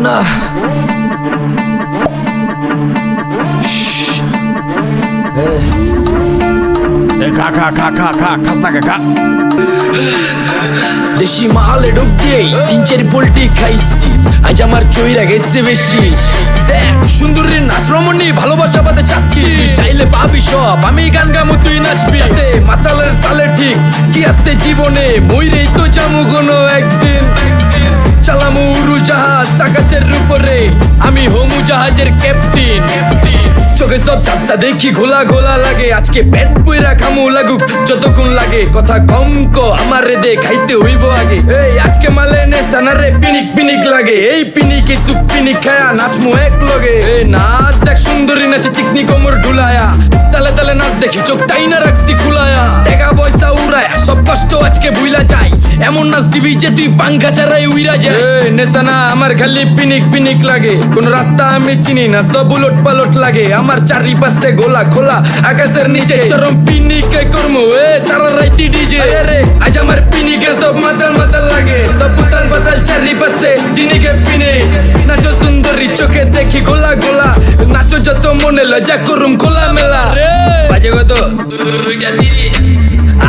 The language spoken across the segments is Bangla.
না। দেশি মালে ঢুক দিয়েই 3-4 পোল্টি খাইছি, আজ আমার চইরা গেছে বেশি। দেখ সুন্দরীর নাচ রমণী, ভালোবাসা বাদে চাচ্ছি, চাইলে পাবি সব, আমি গান গামু তুই নাচবি। মাতালের তালে ঠিক কি আছে জীবনে, মইরেই তো জামু কোনো একদিন। চালামু উড়োজাহাজ আকাশের উপরে, আমি হোমু জাহাজের ক্যাপ্টেন। চোখে সব ঝাপসা দেখি ঘোলা ঘোলা লাগে, আজকে পেট পুইরা খামু লাগুক যতক্ষণ লাগে। কথা কম কো আমারে দে খাইতে হইব আগে। এই আজকে মালে নেশা না রে, পিনিক পিনিক লাগে। এই পিনিকে সুপ পিনিক খায়া নাচমু এক লগে। এই নাচ দেখ সুন্দরী নাচে চিকনি কোমর ঢুলায়া, তালে তালে নাচ দেখি চোখ টাইনা রাখছি খুলায়া। টাকা পয়সা উড়ায়া সব কষ্ট আজকে ভুইলা যায়, এমন নাচ দিবি যে তুই পাঙ্খা ছাড়াই উইরা যায়। নেশা না আমার খালি পিনিক পিনিক লাগে, কোন রাস্তা আমি চিনি না, সব উলট পালট লাগে। আমার চারিপাশে গোলা খোলা আকাশের নিচে, চরম পিনিকে করমু সারা রাইতি ডিজে। রে আজ আমার পিনিকে সব মাতাল মাতাল লাগে, সব উতাল পাতাল চারিপাশে চিনিকে পিনে। নাচো সুন্দরী চোখে দেখি গোলা গোলা, নাচো যত মনে লজ্জা করুম খোলা মেলা। বাজে কত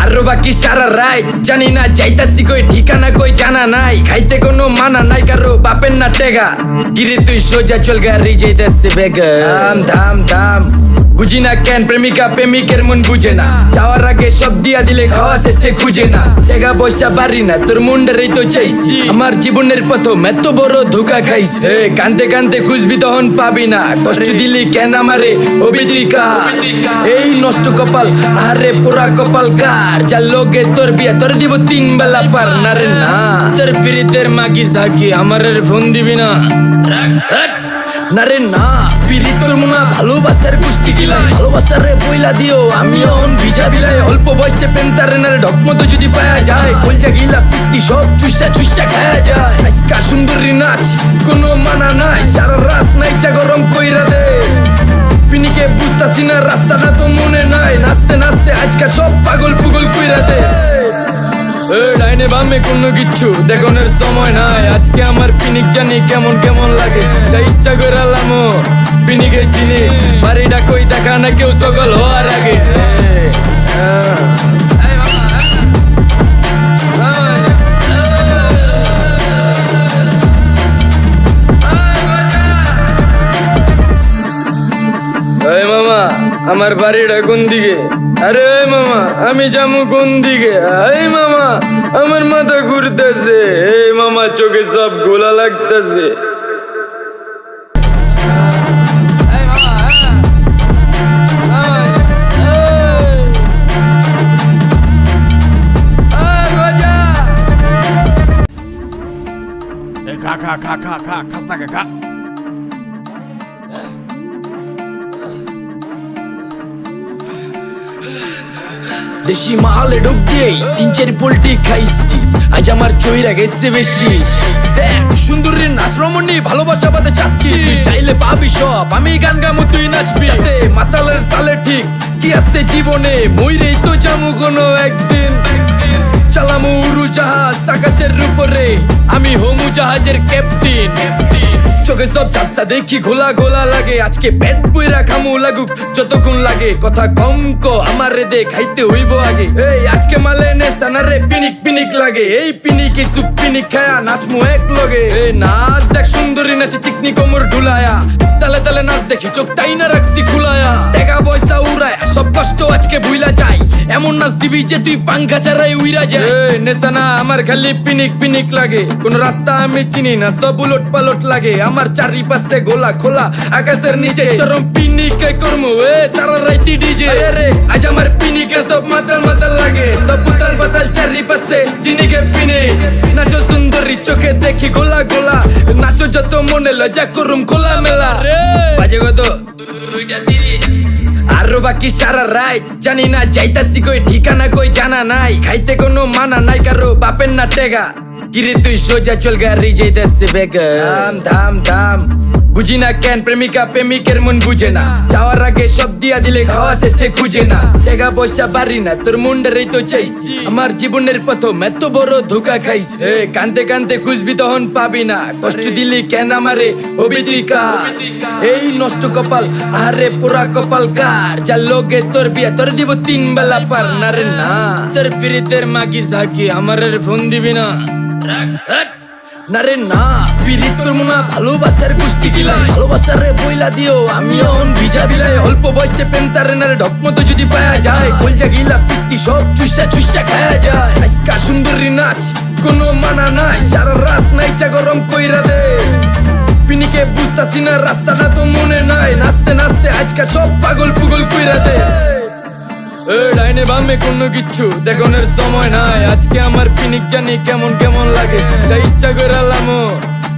আরো বাকি সারা রাত জানি না, যাইতাছি কই ঠিকানা কই জানা নাই। খাইতে কোনো মানা নাই কারো বাপের না টেগা, গিরে তুই সোজা চল গাড়ি যাইতাছে বেগা। ধাম ধাম ধাম বুঝি না কেন প্রেমিকা প্রেমিকের মন বুঝে না, যাওয়ার আগে সব দিয়া দিলে খাওয়া শেষে খুঁজে না। টাকা পয়সা বাড়ি না তোর মুন্ডারেই তো চাইছি, আমার জীবনের প্রথম এত বড় ধোকা খাইছে। কানতে কানতে খুঁজবি তখন পাবি না, কষ্ট দিলি কেন আমারে হবি তুই কার। এই নষ্ট কপাল আরে পোড়া কপাল কার, যার লোকে তোর বিয়া তোর দিব 3 বেলা পার না রে না। তোর পিরিতের মাগি সাকি আমার ফোন দিবি না না রে না। পিরিত করবো না ভালোবাসার কুষ্টি গিলাই, ভালোবাসারে বইলা দিও আমি অন ভিজা বিলাই। অল্প বয়সে পেন্টারে না রে ঢকমতো যদি পায়া যায়, কলজা গিলা পিত্তি সব চুষা চুষা খায়া যায়। আজকা সুন্দরী নাচ কোনো মানা নাই, সারা রাত নাইচা গরম কইরা দে। পিনিকে বুঝতাছি না রাস্তাটা তো মনে নাই, নাচতে নাচতে আজকা সব পাগল পুগল কইরা দে। ডাইনে বামে কোনো কিচ্ছু দেখনের সময় নাই, আজকে আমার পিনিক জানি কেমন কেমন লাগে। তাই ইচ্ছা করে আলামো পিনিকে চিনি, বাড়িটা কই দেখা না কেউ সকল হওয়ার আগে। এই মামা আমার বাড়িটা কোন দিকে? আরে মামা আমি যামু কোন দিকে? এই মামা আমার মাথা ঘুরতেছে, এই মামা চোখে সব গোলা লাগতেছে। খাস্তা খা। দেশি মালে ঢুক দিয়েই 3-4 পোল্টি খাইছি, আজ আমার চইরা গেছে বেশি। দেখ সুন্দরীর নাচ রমণী, ভালোবাসা বাদে চাচ্ছি, চাইলে পাবি সব, আমি গান গামু তুই নাচবি। মাতালের তালে ঠিক কি আছে জীবনে, মইরেই তো জামু কোনো একদিন। চালামু উড়োজাহাজ আকাশের উপরে, আমি হোমু জাহাজের ক্যাপ্টেন। চোখে সব ঝাপসা দেখি ঘোলা ঘোলা লাগে, আজকে পেট পুইরা খামু লাগুক যতক্ষণ লাগে। কথা কম কো আমারে দে খাইতে হইব আগে। এই আজকে মালে নেশা না রে, পিনিক পিনিক লাগে। এই পিনিকে সুপ পিনিক খায়া নাচমু এক লগে। এই নাচ দেখ সুন্দরী নাচে চিকনি কোমর ঢুলায়া, তালে তালে নাচ দেখি চোখ টাইনা রাখছি খুলায়া। টাকা পয়সা উড়ায়া সব কষ্ট আজকে ভুইলা যায়, এমন নাচ দিবি যে তুই পাঙ্খা ছাড়াই উইরা যায়। নেশা না আমার খালি পিনিক পিনিক লাগে, কোন রাস্তা আমি চিনি না, সব উলট পালট লাগে। আমার চারিপাশে গোলা খোলা আকাশের নিচে, চরম পিনিকে করমু সারা রাইতি ডিজে। রে আজ আমার পিনিকে সব মাতাল মাতাল লাগে, সব উতাল পাতাল চারিপাশে চিনিকে পিনে। নাচো সুন্দরী চোখে দেখি গোলা গোলা, নাচো যত মনে লজ্জা করুম খোলা মেলা। বাজে কত আরো বাকি সারা রাত জানি না, যাইতাছি কই ঠিকানা কই জানা নাই। খাইতে কোনো মানা নাই কারো বাপের না টেগা, কিরে তুই সোজা চল গাড়ি যাইতেছে বেগে থাম থাম থাম বুঝি না কেন প্রেমিকা প্রেমিকের মন বুঝে না যাওয়ার আগে সব দিয়া দিলে খাওয়া শেষে খুঁজে না টাকা পয়সা পারি না তোর মুন্ডারেই তো চাইছি আমার জীবনের প্রথম এত বড় ধোকা খাইছে কানতে কানতে খুঁজবি তখন পাবি না কষ্ট দিলি কেন আমারে হবি তুই কার এই নষ্ট কপাল আরে পুরা কপাল কার যা লোকে তোর বিয়া তোর দিব 3 বেলা পার না রে না তোর পিরিতের মাগি সাকি আমারের ফোন দিবি না না রে না পিরিত করবো না ভালোবাসার গোষ্ঠী গিলাই ভালোবাসার রে বইলা দিও আমি অন ভিজা বিলাই অল্প বয়সে প্রেম তারে না রে ঢকমতো যদি পায়া যায় কলজা গিলা পিত্তি সব চুষা চুষা খায়া যায় আজকা সুন্দরী নাচ কোনো মানা নাই সারা রাত নাইচা গরম কইরা দে পিনিকে বুঝতাছি না রাস্তাটা তো মনে নাই নাচতে নাচতে আজকা সব পাগল পুগল কইরা দে ডাইনে বামে কোনো কিচ্ছু দেখনের সময় নাই আজকে আমার পিনিক জানি কেমন কেমন লাগে যা ইচ্ছা করে লামো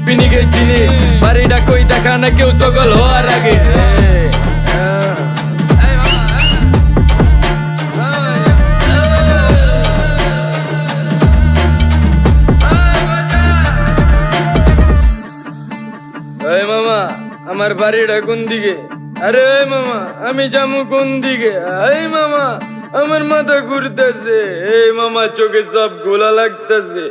পিনিকে চিনি বাড়িটা কই দেখা না কেউ সকল হওয়ার আগে মামা আমার বাড়িটা কোন দিকে আরে ওই মামা আমি যামু কোন দিকে এই মামা আমার মাথা ঘুরতেছে এই মামা চোখে সব গোলা লাগতেছে